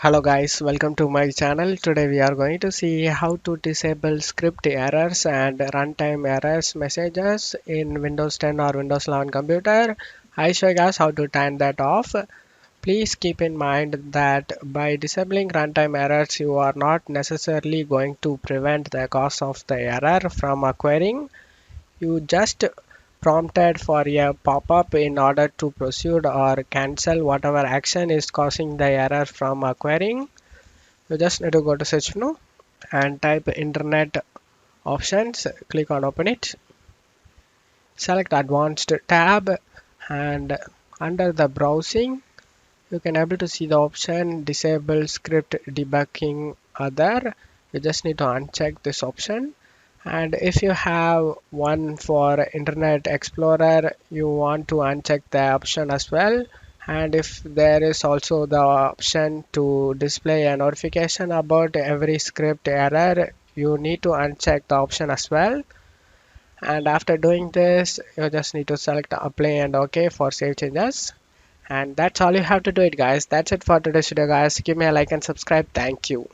Hello guys, welcome to my channel. Today we are going to see how to disable script errors and runtime errors messages in Windows 10 or Windows 11 computer. I show you guys how to turn that off. Please keep in mind that by disabling runtime errors, you are not necessarily going to prevent the cause of the error from occurring. You just prompted for a pop-up in order to proceed or cancel whatever action is causing the error from occurring. You just need to go to search menu and type internet options, click on open it, select advanced tab, and under the browsing you can able to see the option disable script debugging other. You just need to uncheck this option, and if you have one for Internet Explorer, you want to uncheck the option as well. And if there is also the option to display a notification about every script error, you need to uncheck the option as well. And after doing this, you just need to select apply and OK for save changes. And that's all you have to do it, guys. That's it for today's video, guys. Give me a like and subscribe. Thank you.